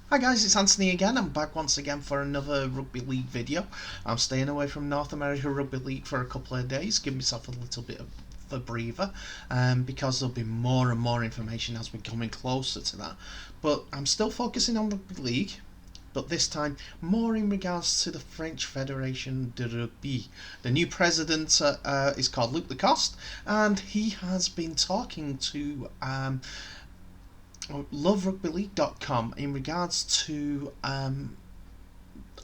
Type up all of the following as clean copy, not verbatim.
Hi guys, it's Anthony again. I'm back once again for another Rugby League video. I'm staying away from North America Rugby League for a couple of days, give myself a little bit of a breather, because there'll be more and more information as we're coming closer to that. But I'm still focusing on Rugby League, but this time more in regards to the French Federation de Rugby. The new president is called Lacoste, and he has been talking to loverugbyleague.com in regards to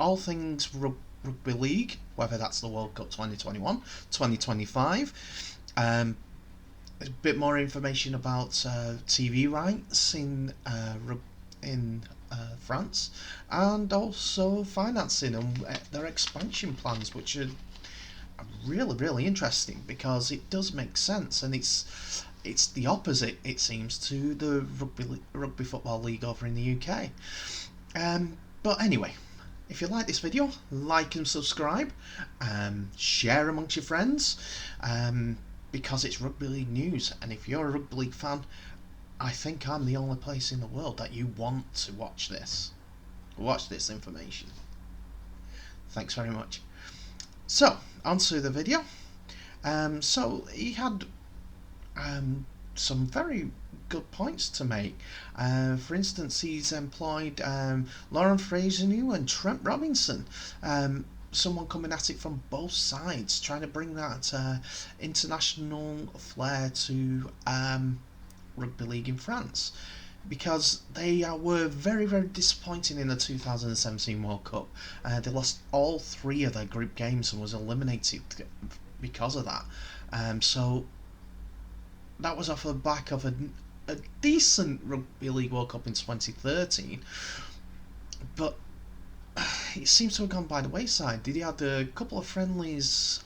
all things rugby league, whether that's the World Cup 2021, 2025. A bit more information about TV rights in France, and also financing and their expansion plans, which are really interesting because it does make sense, and it's the opposite, it seems, to the rugby football league over in the UK. But anyway, if you like this video, like and subscribe, share amongst your friends, because it's rugby league news, and if you're a rugby league fan, I think I'm the only place in the world that you want to watch this information. Thanks very much. So, on to the video. So he had some very good points to make. For instance, he's employed Lauren Fraser-New and Trent Robinson, someone coming at it from both sides, trying to bring that international flair to rugby league in France, because they were very disappointing in the 2017 World Cup. They lost all three of their group games and was eliminated because of that. So that was off the back of a decent Rugby League World Cup in 2013, but it seems to have gone by the wayside. He had a couple of friendlies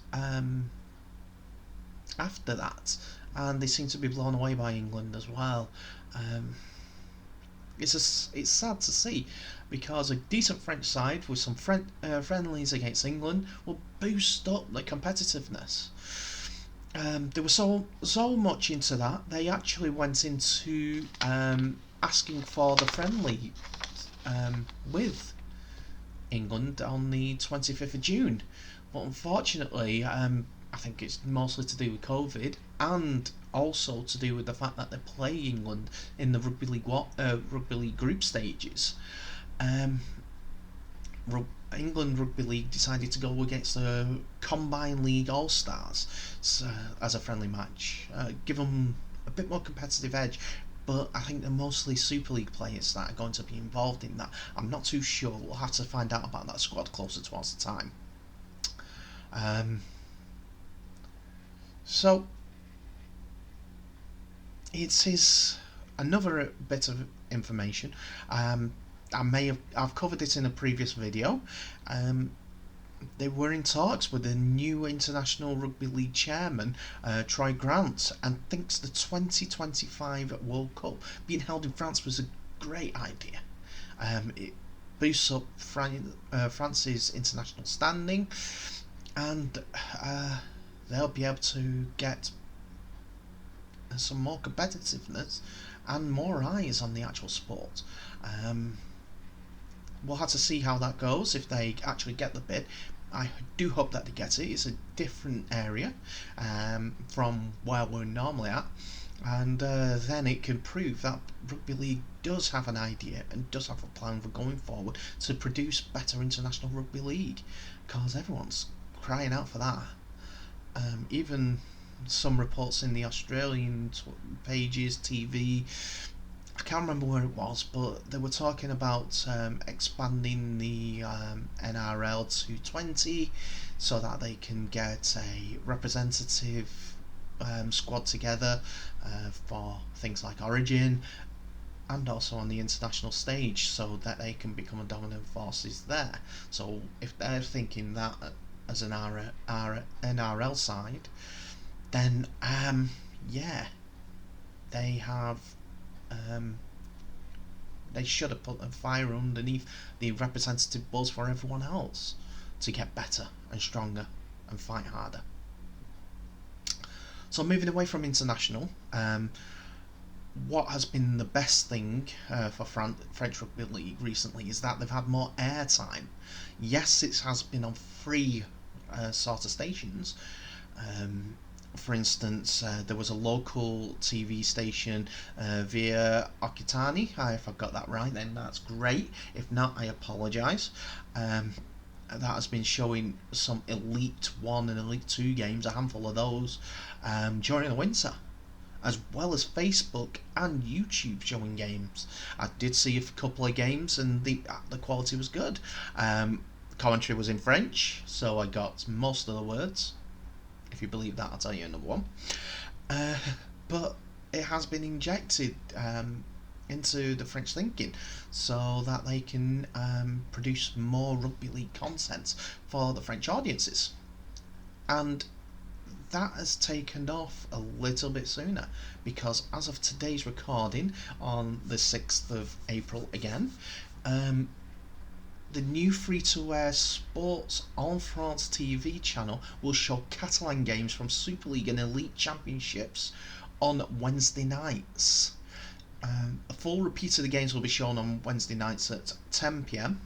after that, and they seem to be blown away by England as well. It's sad to see, because a decent French side with some friendlies against England will boost up the competitiveness. There was so much into that, they actually went into asking for the friendly with England on the 25th of June. But unfortunately, I think it's mostly to do with COVID, and also to do with the fact that they play England in the Rugby League group stages. England Rugby League decided to go against the Combined League All-Stars as a friendly match, give them a bit more competitive edge. But I think they're mostly Super League players that are going to be involved in that. I'm not too sure. We'll have to find out about that squad closer towards the time. So it's another bit of information. I've covered it in a previous video. They were in talks with the new International Rugby League chairman, Troy Grant, and thinks the 2025 World Cup being held in France was a great idea. It boosts up France's international standing, and they'll be able to get some more competitiveness and more eyes on the actual sport. We'll have to see how that goes if they actually get the bid. I do hope that they get it. It's a different area from where we're normally at, and then it can prove that Rugby League does have an idea and does have a plan for going forward to produce better international Rugby League, because everyone's crying out for that. Even some reports in the Australian pages, TV, I can't remember where it was, but they were talking about expanding the NRL to 20 so that they can get a representative squad together for things like Origin, and also on the international stage, so that they can become a dominant forces there. So if they're thinking that as an NRL side, then yeah, they have they should have put a fire underneath the representative buzz for everyone else to get better and stronger and fight harder. So moving away from international, what has been the best thing for French Rugby League recently is that they've had more airtime. Yes, it has been on free sort of stations. Um, for instance, there was a local TV station via Okitani. If I've got that right, then that's great. If not, I apologise. That has been showing some Elite 1 and Elite 2 games, a handful of those, during the winter, as well as Facebook and YouTube showing games. I did see a couple of games and the quality was good. Commentary was in French, so I got most of the words. If you believe that, I'll tell you another one. Uh, but it has been injected into the French thinking so that they can produce more rugby league content for the French audiences. And that has taken off a little bit sooner because as of today's recording on the 6th of April again, the new free-to-air Sports en France TV channel will show Catalan games from Super League and Elite Championships on Wednesday nights. A full repeat of the games will be shown on Wednesday nights at 10 p.m.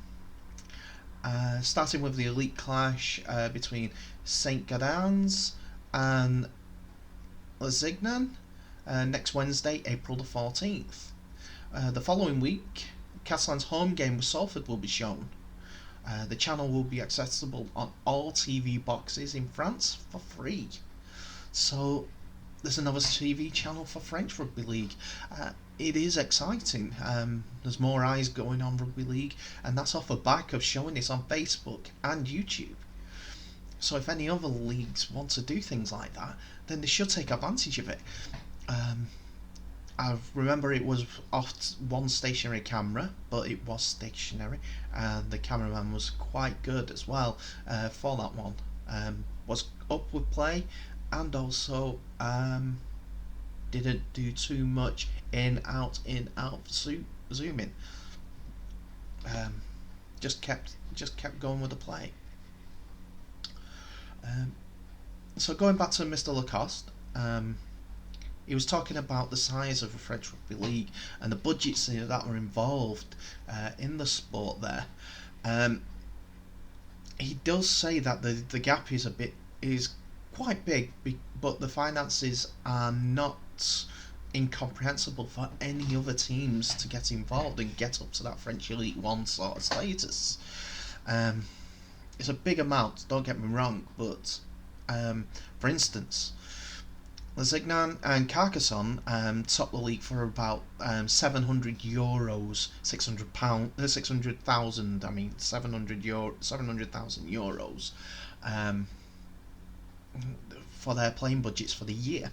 Starting with the Elite clash between Saint Gaudens and Lusignan next Wednesday, April the 14th. The following week, Catalan's home game with Salford will be shown. The channel will be accessible on all TV boxes in France for free. So there's another TV channel for French Rugby League. It is exciting. There's more eyes going on Rugby League, and that's off the back of showing this on Facebook and YouTube. So if any other leagues want to do things like that, then they should take advantage of it. I remember it was off one stationary camera, but it was stationary, and the cameraman was quite good as well for that one. Was up with play, and also didn't do too much in out zooming. Just kept going with the play. So going back to Mr. Lacoste. He was talking about the size of the French Rugby League and the budgets that are involved in the sport there. He does say that the gap is quite big, but the finances are not incomprehensible for any other teams to get involved and get up to that French Elite 1 sort of status. It's a big amount, don't get me wrong, but for instance, Lusignan and Carcassonne top the league for about €700, €600,000. I mean €700,000 for their playing budgets for the year.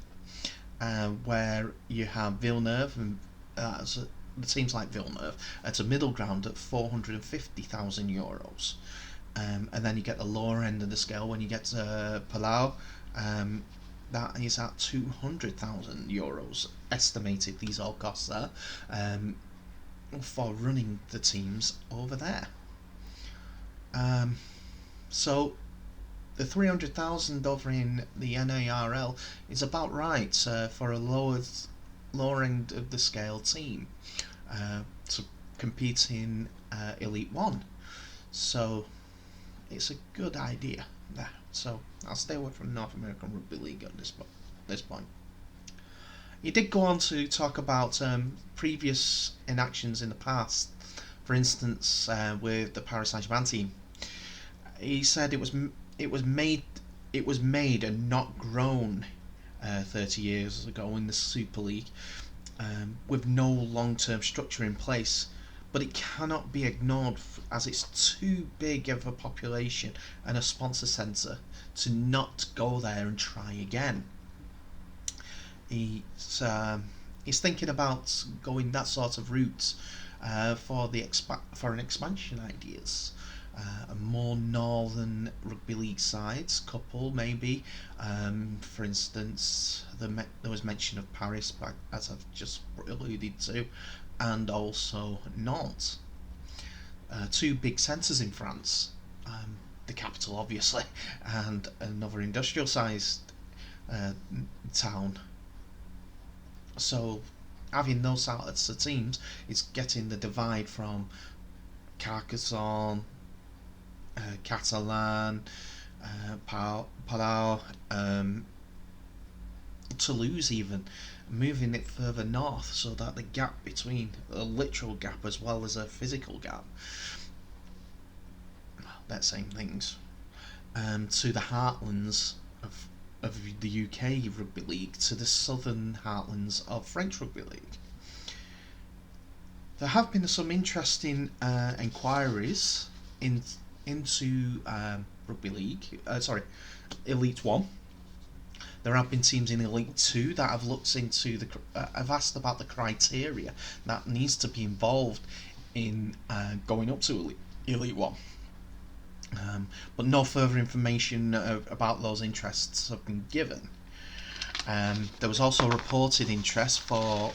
Where you have Villeneuve and the teams like Villeneuve at a middle ground at €450,000. And then you get the lower end of the scale when you get to Palau. That is at €200,000 estimated. These all costs there for running the teams over there. So the 300,000 over in the NARL is about right for a lower end of the scale team to compete in Elite 1. So it's a good idea there. So I'll stay away from North American Rugby League at this point. He did go on to talk about previous inactions in the past. For instance, with the Paris Saint-Germain team, he said it was made and not grown 30 years ago in the Super League, with no long-term structure in place. But it cannot be ignored as it's too big of a population and a sponsor centre to not go there and try again. He's thinking about going that sort of route for an expansion ideas. A more northern rugby league sides couple maybe. For instance, there was mention of Paris, as I've just alluded to, and also Nantes. Two big centres in France, the capital obviously, and another industrial sized town. So having those sorts of teams is getting the divide from Carcassonne, Catalan, Palau, Toulouse even, moving it further north so that the gap between a literal gap as well as a physical gap, they're saying things, to the heartlands of the UK Rugby League, to the southern heartlands of French Rugby League. There have been some interesting inquiries into Rugby League, Elite 1. There have been teams in Elite 2 that have looked into have asked about the criteria that needs to be involved in going up to Elite 1. But no further information about those interests have been given. There was also reported interest for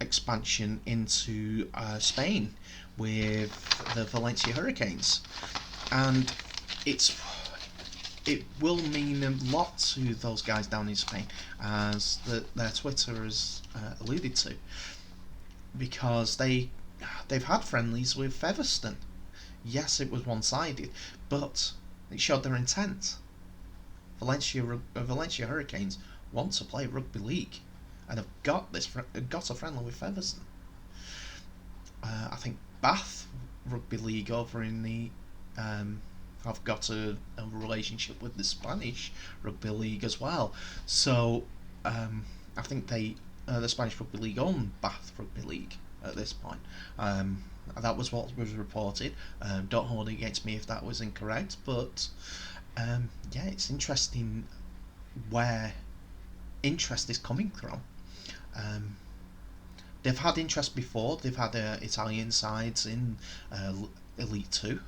expansion into Spain with the Valencia Hurricanes, and it will mean a lot to those guys down in Spain, as their Twitter has alluded to, because they've had friendlies with Featherstone. Yes, it was one-sided, but it showed their intent. Valencia Hurricanes want to play rugby league, and have got a friendly with Featherstone. I think Bath Rugby League over in the have got a relationship with the Spanish Rugby League as well. So I think the Spanish Rugby League own Bath Rugby League at this point. That was what was reported. Don't hold it against me if that was incorrect, but yeah, it's interesting where interest is coming from. They've had interest before. They've had Italian sides in Elite 2,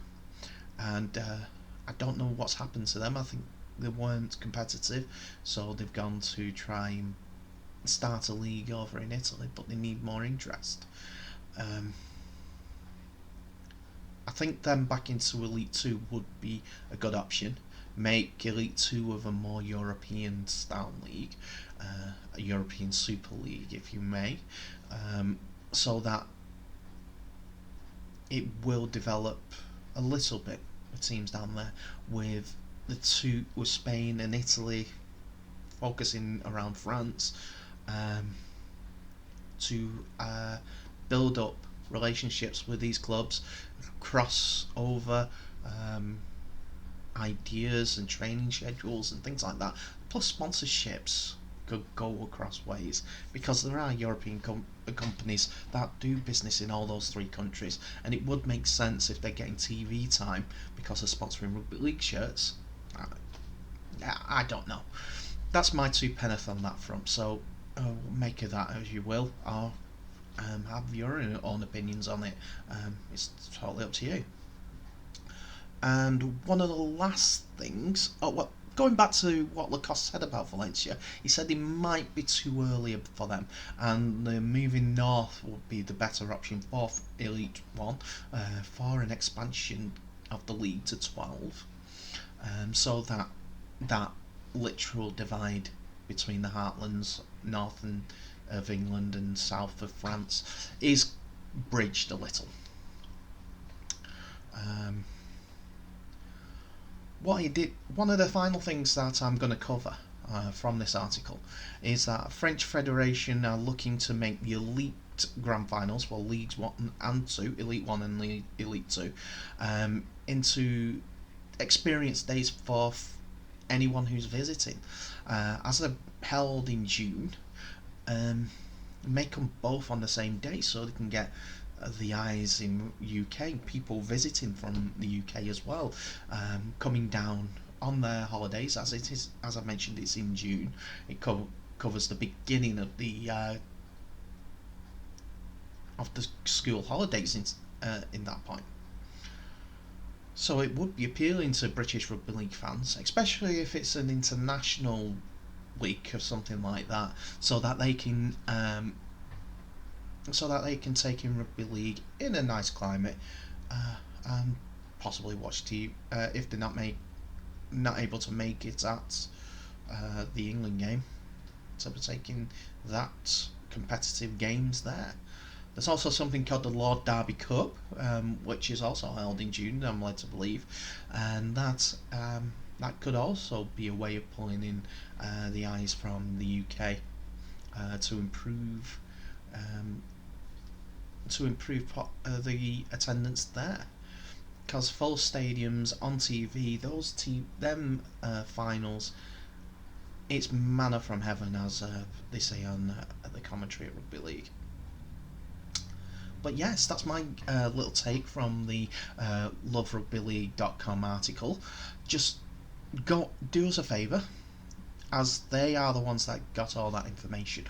and I don't know what's happened to them. I think they weren't competitive, so they've gone to try and start a league over in Italy, but they need more interest. I think them back into Elite 2 would be a good option. Make Elite 2 of a more European style league, a European Super League if you may, so that it will develop a little bit with teams down there, with Spain and Italy focusing around France, to build up relationships with these clubs, cross over ideas and training schedules and things like that. Plus sponsorships could go across ways, because there are European companies that do business in all those three countries, and it would make sense if they're getting TV time because of sponsoring rugby league shirts. I don't know. That's my 2 pence on that front, so make of that as you will, or have your own opinions on it. It's totally up to you. And one of the last things, going back to what Lacoste said about Valencia, he said it might be too early for them, and moving north would be the better option for Elite 1, for an expansion of the league to 12, so that literal divide between the heartlands, north of England and south of France, is bridged a little. One of the final things that I'm going to cover from this article is that French Federation are looking to make the elite grand finals, well, leagues 1 and 2, Elite 1 and Elite 2, into experience days for anyone who's visiting. As they're held in June, make them both on the same day so they can get the eyes in UK, people visiting from the UK as well, coming down on their holidays. As I mentioned, it's in June. It covers the beginning of the school holidays in that point. So it would be appealing to British Rugby League fans, especially if it's an international week or something like that, so that they can take in rugby league in a nice climate, and possibly watch TV if they're not able to make it at the England game, so we're taking that competitive games there. There's also something called the Lord Derby Cup, which is also held in June, I'm led to believe, and that could also be a way of pulling in the eyes from the UK to improve the attendance there. Because full stadiums on TV, finals, it's manna from heaven, as they say on the commentary at Rugby League. But yes, that's my little take from the loverugbyleague.com article. Just go do us a favour, as they are the ones that got all that information.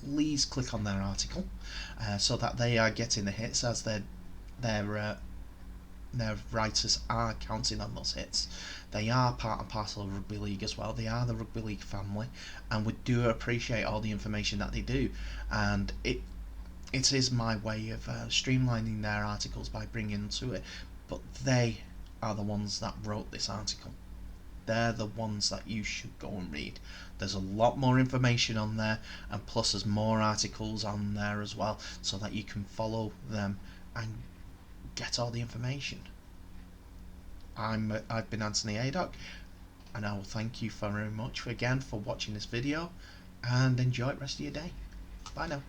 Please click on their article so that they are getting the hits, as their writers are counting on those hits. They are part and parcel of Rugby League as well. They are the Rugby League family, and we do appreciate all the information that they do. And it is my way of streamlining their articles by bringing to it. But they are the ones that wrote this article. They're the ones that you should go and read. There's a lot more information on there, and plus there's more articles on there as well, so that you can follow them and get all the information. I've been Anthony Adock, and I will thank you very much again for watching this video, and enjoy the rest of your day. Bye now.